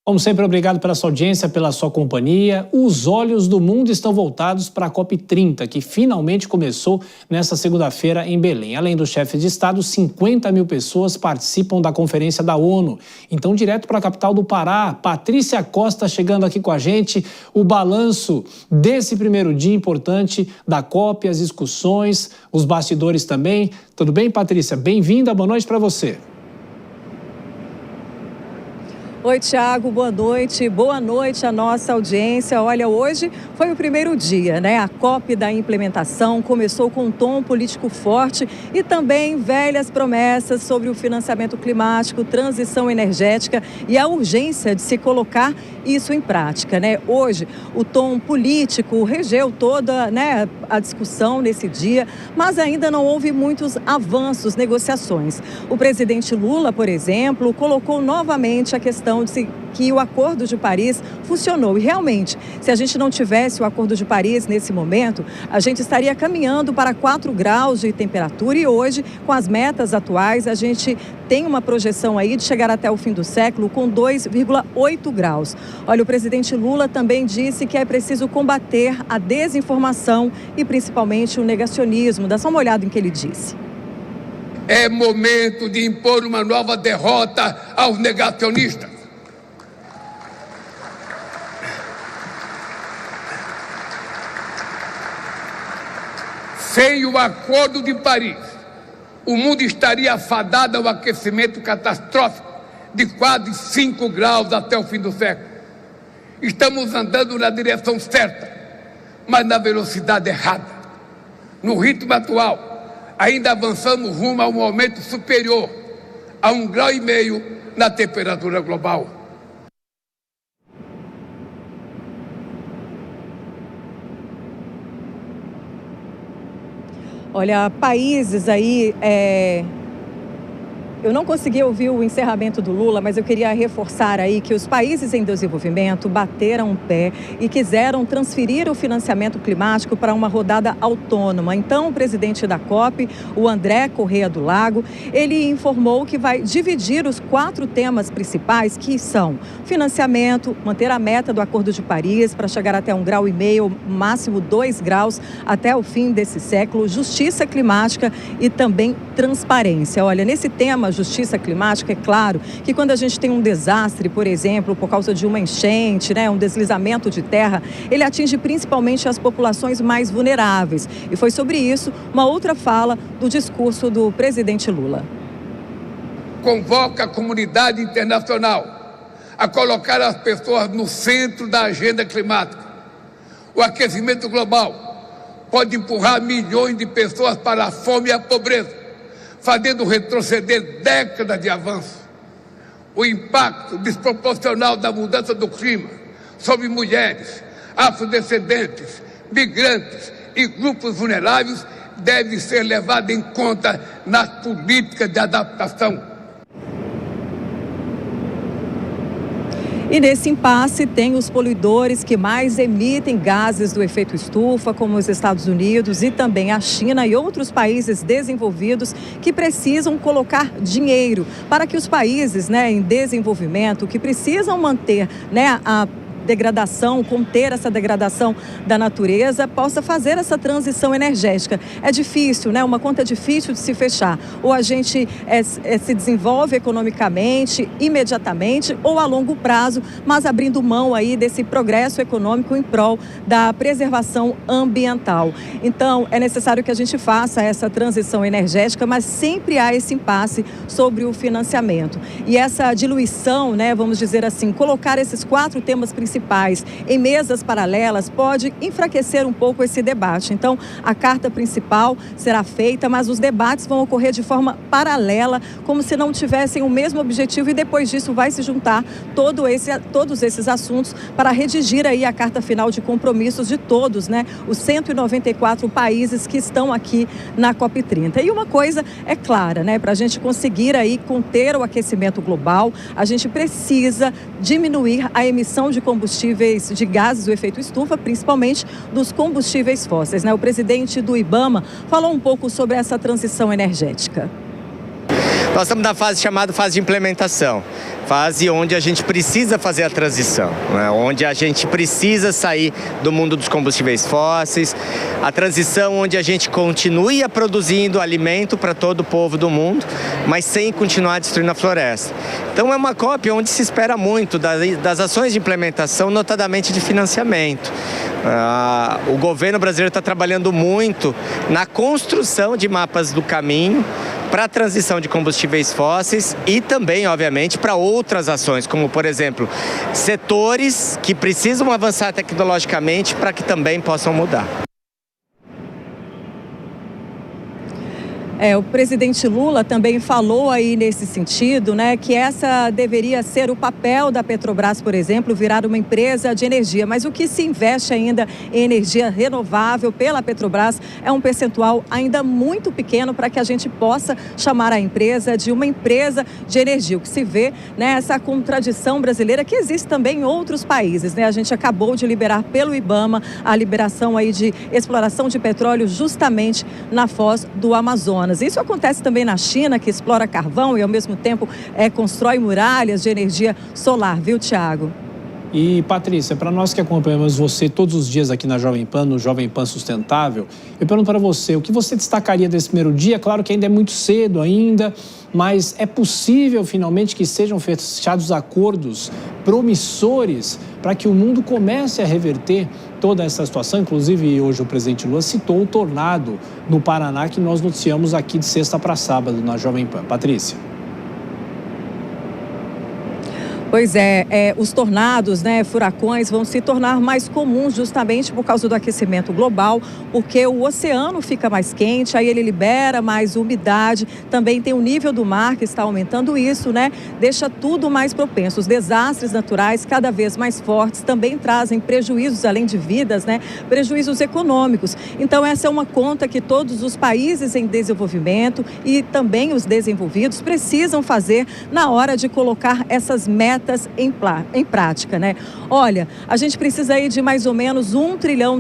Como sempre, obrigado pela sua audiência, pela sua companhia. Os olhos do mundo estão voltados para a COP30, que finalmente começou nesta segunda-feira em Belém. Além dos chefes de Estado, 50 mil pessoas participam da conferência da ONU. Então, direto para a capital do Pará, Patrícia Costa chegando aqui com a gente. O balanço desse primeiro dia importante da COP, as discussões, os bastidores também. Tudo bem, Patrícia? Bem-vinda, boa noite para você. Oi, Tiago, boa noite à nossa audiência. Olha, hoje foi o primeiro dia, né? A COP da implementação começou com um tom político forte e também velhas promessas sobre o financiamento climático, transição energética e a urgência de se colocar isso em prática, né? Hoje, o tom político regeu toda, né, a discussão nesse dia, mas ainda não houve muitos avanços, negociações. O presidente Lula, por exemplo, colocou novamente a questão de que o Acordo de Paris funcionou. E realmente, se a gente não tivesse o Acordo de Paris nesse momento, a gente estaria caminhando para 4 graus de temperatura e hoje, com as metas atuais, a gente tem uma projeção aí de chegar até o fim do século com 2,8 graus. Olha, o presidente Lula também disse que é preciso combater a desinformação e principalmente o negacionismo. Dá só uma olhada em que ele disse. É momento de impor uma nova derrota aos negacionistas. Sem o Acordo de Paris, o mundo estaria afadado ao aquecimento catastrófico de quase 5 graus até o fim do século. Estamos andando na direção certa, mas na velocidade errada. No ritmo atual, ainda avançamos rumo a um aumento superior a 1,5 graus na temperatura global. Olha, países aí, eu não consegui ouvir o encerramento do Lula, mas eu queria reforçar aí que os países em desenvolvimento bateram o pé e quiseram transferir o financiamento climático para uma rodada autônoma. Então, o presidente da COP, o André Correia do Lago, ele informou que vai dividir os 4 temas principais, que são financiamento, manter a meta do Acordo de Paris para chegar até 1,5 grau, máximo 2 graus até o fim desse século, justiça climática e também transparência. Olha, nesse tema, justiça climática, é claro que quando a gente tem um desastre, por exemplo, por causa de uma enchente, né, um deslizamento de terra, ele atinge principalmente as populações mais vulneráveis. E foi sobre isso uma outra fala do discurso do presidente Lula. Convoca a comunidade internacional a colocar as pessoas no centro da agenda climática. O aquecimento global pode empurrar milhões de pessoas para a fome e a pobreza, fazendo retroceder décadas de avanço. O impacto desproporcional da mudança do clima sobre mulheres, afrodescendentes, migrantes e grupos vulneráveis deve ser levado em conta nas políticas de adaptação. E nesse impasse tem os poluidores que mais emitem gases do efeito estufa, como os Estados Unidos e também a China e outros países desenvolvidos que precisam colocar dinheiro para que os países, né, em desenvolvimento, que precisam manter, né, a degradação, conter essa degradação da natureza, possa fazer essa transição energética. É difícil, né? Uma conta difícil de se fechar. Ou a gente se desenvolve economicamente, imediatamente, ou a longo prazo, mas abrindo mão aí desse progresso econômico em prol da preservação ambiental. Então, é necessário que a gente faça essa transição energética, mas sempre há esse impasse sobre o financiamento. E essa diluição, né, vamos dizer assim, colocar esses 4 temas principais em mesas paralelas pode enfraquecer um pouco esse debate. Então, a carta principal será feita, mas os debates vão ocorrer de forma paralela, como se não tivessem o mesmo objetivo, e depois disso vai se juntar todos esses assuntos para redigir aí a carta final de compromissos de todos, né? Os 194 países que estão aqui na COP30. E uma coisa é clara, né? Para a gente conseguir aí conter o aquecimento global, a gente precisa diminuir a emissão de combustíveis de gases do efeito estufa, principalmente dos combustíveis fósseis, né? O presidente do IBAMA falou um pouco sobre essa transição energética. Nós estamos na fase chamada fase de implementação. fase onde a gente precisa fazer a transição, né? Onde a gente precisa sair do mundo dos combustíveis fósseis, a transição onde a gente continue produzindo alimento para todo o povo do mundo, mas sem continuar destruindo a floresta. Então é uma COP onde se espera muito das ações de implementação, notadamente de financiamento. O governo brasileiro está trabalhando muito na construção de mapas do caminho para a transição de combustíveis fósseis e também, obviamente, para outras ações, como, por exemplo, setores que precisam avançar tecnologicamente para que também possam mudar. O presidente Lula também falou aí nesse sentido, né, que essa deveria ser o papel da Petrobras, por exemplo, virar uma empresa de energia. Mas o que se investe ainda em energia renovável pela Petrobras é um percentual ainda muito pequeno para que a gente possa chamar a empresa de uma empresa de energia. O que se vê, né, essa contradição brasileira que existe também em outros países, né? A gente acabou de liberar pelo IBAMA a liberação aí de exploração de petróleo justamente na foz do Amazonas. Isso acontece também na China, que explora carvão e, ao mesmo tempo, constrói muralhas de energia solar, viu, Tiago? E, Patrícia, para nós que acompanhamos você todos os dias aqui na Jovem Pan, no Jovem Pan Sustentável, eu pergunto para você, o que você destacaria desse primeiro dia? Claro que ainda é muito cedo ainda, mas é possível, finalmente, que sejam fechados acordos promissores para que o mundo comece a reverter toda essa situação. Inclusive, hoje o presidente Lula citou o tornado no Paraná que nós noticiamos aqui de sexta para sábado na Jovem Pan. Patrícia. Pois é, os tornados, né, furacões vão se tornar mais comuns justamente por causa do aquecimento global, porque o oceano fica mais quente, aí ele libera mais umidade, também tem o nível do mar que está aumentando isso, né, deixa tudo mais propenso. Os desastres naturais cada vez mais fortes também trazem prejuízos, além de vidas, né, prejuízos econômicos. Então essa é uma conta que todos os países em desenvolvimento e também os desenvolvidos precisam fazer na hora de colocar essas metas em prática, né? Olha, a gente precisa aí de mais ou menos $1 trilhão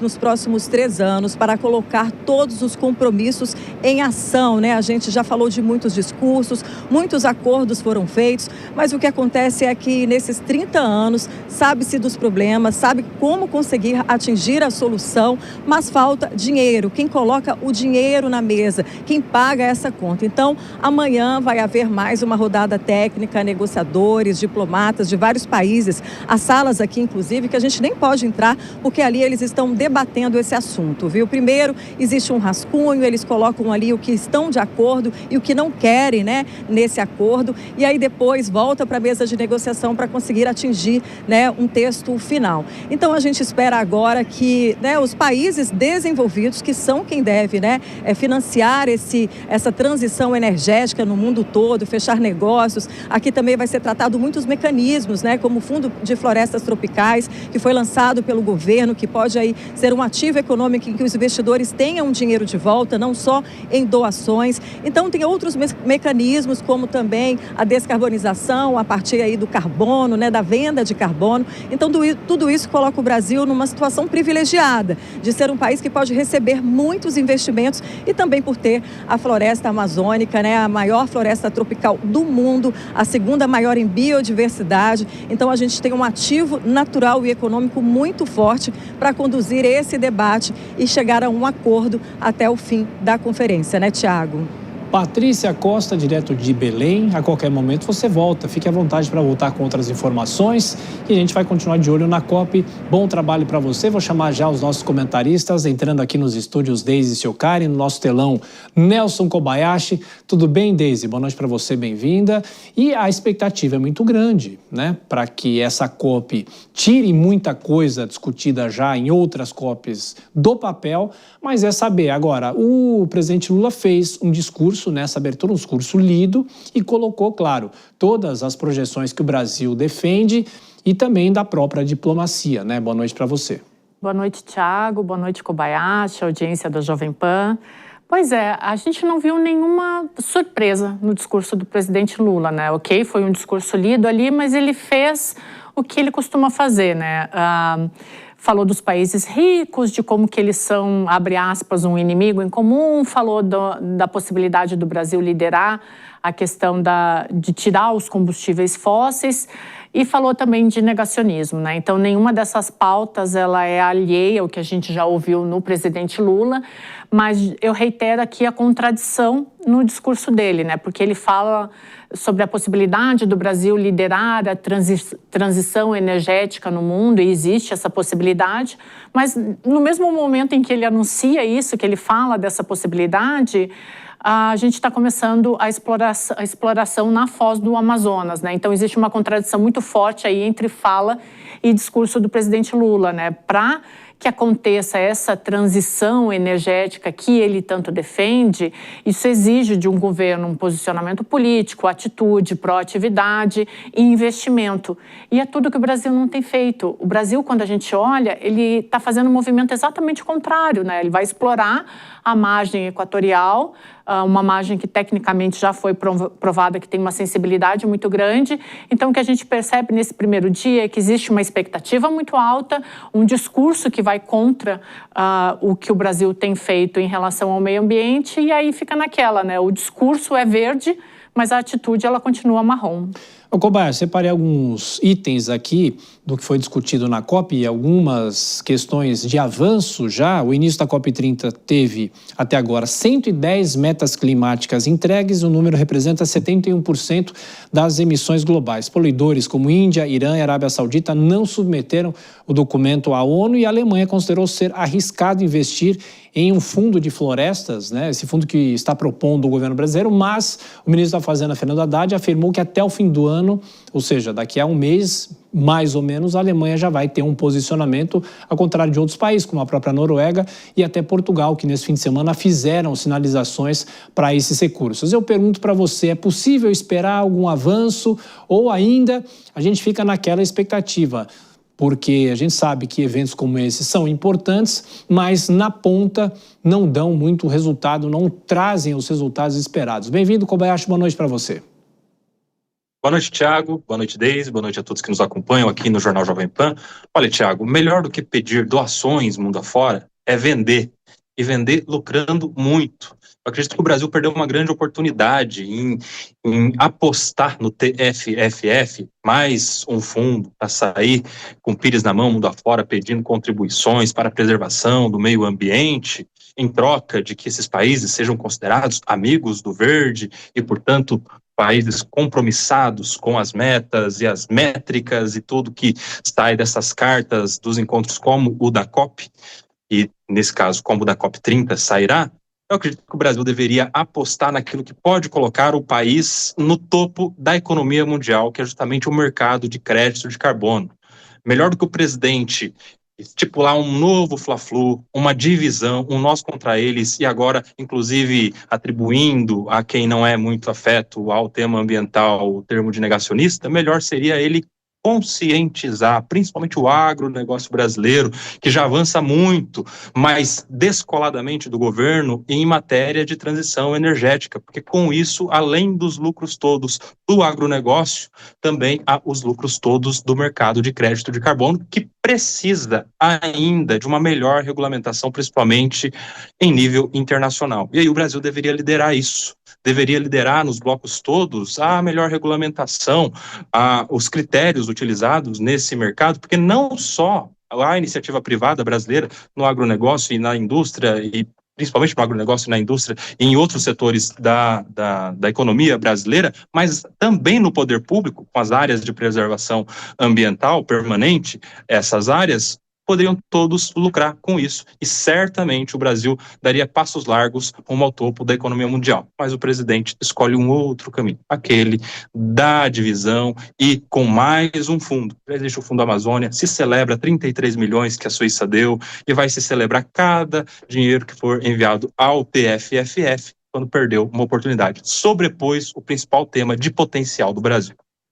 nos próximos 3 anos para colocar todos os compromissos em ação, né? A gente já falou de muitos discursos, muitos acordos foram feitos, mas o que acontece é que nesses 30 anos sabe-se dos problemas, sabe como conseguir atingir a solução, mas falta dinheiro. Quem coloca o dinheiro na mesa, quem paga essa conta. Então, amanhã vai haver mais uma rodada técnica, negociadores, diplomatas de vários países, as salas aqui, inclusive, que a gente nem pode entrar, porque ali eles estão debatendo esse assunto, viu? Primeiro, existe um rascunho, eles colocam ali o que estão de acordo e o que não querem, né, nesse acordo, e aí depois volta para a mesa de negociação para conseguir atingir, né, um texto final. Então, a gente espera agora que, né, os países desenvolvidos, que são quem deve, né, financiar essa transição energética no mundo todo, fechar negócios, aqui também vai ser tratado muitos mecanismos, né, como o Fundo de Florestas Tropicais, que foi lançado pelo governo, que pode aí ser um ativo econômico em que os investidores tenham dinheiro de volta, não só em doações. Então, tem outros mecanismos, como também a descarbonização a partir aí do carbono, né, da venda de carbono. Então, tudo isso coloca o Brasil numa situação privilegiada de ser um país que pode receber muitos investimentos e também por ter a floresta amazônica, né, a maior floresta tropical do mundo, a segunda maior em biodiversidade. Então, a gente tem um ativo natural e econômico muito forte para conduzir esse debate e chegar a um acordo até o fim da conferência, né, Tiago? Patrícia Costa, direto de Belém. A qualquer momento você volta. Fique à vontade para voltar com outras informações e a gente vai continuar de olho na COP. Bom trabalho para você. Vou chamar já os nossos comentaristas, entrando aqui nos estúdios Deise Siocari, no nosso telão Nelson Kobayashi. Tudo bem, Deise? Boa noite para você, bem-vinda. E a expectativa é muito grande, né, para que essa COP tire muita coisa discutida já em outras COPs do papel, mas é saber. Agora, o presidente Lula fez um discurso nessa abertura, um discurso lido, e colocou, claro, todas as projeções que o Brasil defende e também da própria diplomacia, né? Boa noite para você. Boa noite, Tiago. Boa noite, Kobayashi, audiência da Jovem Pan. Pois é, a gente não viu nenhuma surpresa no discurso do presidente Lula, né? Ok, foi um discurso lido ali, mas ele fez o que ele costuma fazer, né? falou dos países ricos, de como que eles são, abre aspas, um inimigo em comum, falou da possibilidade do Brasil liderar a questão de tirar os combustíveis fósseis e falou também de negacionismo, né? Então, nenhuma dessas pautas ela é alheia ao que a gente já ouviu no presidente Lula, mas eu reitero aqui a contradição no discurso dele, né? Porque ele fala sobre a possibilidade do Brasil liderar a transição energética no mundo, e existe essa possibilidade, mas no mesmo momento em que ele anuncia isso, que ele fala dessa possibilidade, a gente está começando a exploração na foz do Amazonas, né? Então, existe uma contradição muito forte aí entre fala e discurso do presidente Lula, né? Para que aconteça essa transição energética que ele tanto defende, isso exige de um governo um posicionamento político, atitude, proatividade e investimento. E é tudo que o Brasil não tem feito. O Brasil, quando a gente olha, ele está fazendo um movimento exatamente contrário, né? Ele vai explorar a margem equatorial, uma margem que tecnicamente já foi provada que tem uma sensibilidade muito grande. Então, o que a gente percebe nesse primeiro dia é que existe uma expectativa muito alta, um discurso que vai contra o que o Brasil tem feito em relação ao meio ambiente, e aí fica naquela, né? O discurso é verde, mas a atitude ela continua marrom. Kobayashi, separei alguns itens aqui do que foi discutido na COP e algumas questões de avanço já. O início da COP30 teve, até agora, 110 metas climáticas entregues. O número representa 71% das emissões globais. Poluidores como Índia, Irã e Arábia Saudita não submeteram o documento à ONU, e a Alemanha considerou ser arriscado investir em um fundo de florestas, né? Esse fundo que está propondo o governo brasileiro, mas o ministro da Fazenda, Fernando Haddad, afirmou que até o fim do ano, ou seja, daqui a um mês, mais ou menos, a Alemanha já vai ter um posicionamento, ao contrário de outros países, como a própria Noruega e até Portugal, que nesse fim de semana fizeram sinalizações para esses recursos. Eu pergunto para você, é possível esperar algum avanço ou ainda a gente fica naquela expectativa? Porque a gente sabe que eventos como esse são importantes, mas na ponta não dão muito resultado, não trazem os resultados esperados. Bem-vindo, Kobayashi, boa noite para você. Boa noite, Thiago. Boa noite, Deise. Boa noite a todos que nos acompanham aqui no Jornal Jovem Pan. Olha, Thiago, melhor do que pedir doações mundo afora é vender. E vender lucrando muito. Eu acredito que o Brasil perdeu uma grande oportunidade em apostar no TFFF, mais um fundo para sair com pires na mão, mundo afora, pedindo contribuições para a preservação do meio ambiente, em troca de que esses países sejam considerados amigos do verde e, portanto, países compromissados com as metas e as métricas e tudo que sai dessas cartas dos encontros como o da COP, e nesse caso como o da COP30 sairá. Eu acredito que o Brasil deveria apostar naquilo que pode colocar o país no topo da economia mundial, que é justamente o mercado de crédito de carbono. Melhor do que o presidente estipular um novo Fla-Flu, uma divisão, um nós contra eles, e agora, inclusive, atribuindo a quem não é muito afeto ao tema ambiental o termo de negacionista, melhor seria ele conscientizar, principalmente o agronegócio brasileiro, que já avança muito, mas descoladamente do governo em matéria de transição energética, porque com isso, além dos lucros todos do agronegócio, também há os lucros todos do mercado de crédito de carbono, que precisa ainda de uma melhor regulamentação, principalmente em nível internacional. E aí o Brasil deveria liderar isso, deveria liderar nos blocos todos a melhor regulamentação, os critérios utilizados nesse mercado, porque não só a iniciativa privada brasileira no agronegócio e na indústria, e principalmente no agronegócio e na indústria e em outros setores da economia brasileira, mas também no poder público, com as áreas de preservação ambiental permanente, essas áreas poderiam todos lucrar com isso, e certamente o Brasil daria passos largos rumo ao topo da economia mundial. Mas o presidente escolhe um outro caminho, aquele da divisão, e com mais um fundo. Existe o Fundo Amazônia, se celebra 33 milhões que a Suíça deu, e vai se celebrar cada dinheiro que for enviado ao TFFF, quando perdeu uma oportunidade. Sobrepôs o principal tema de potencial do Brasil.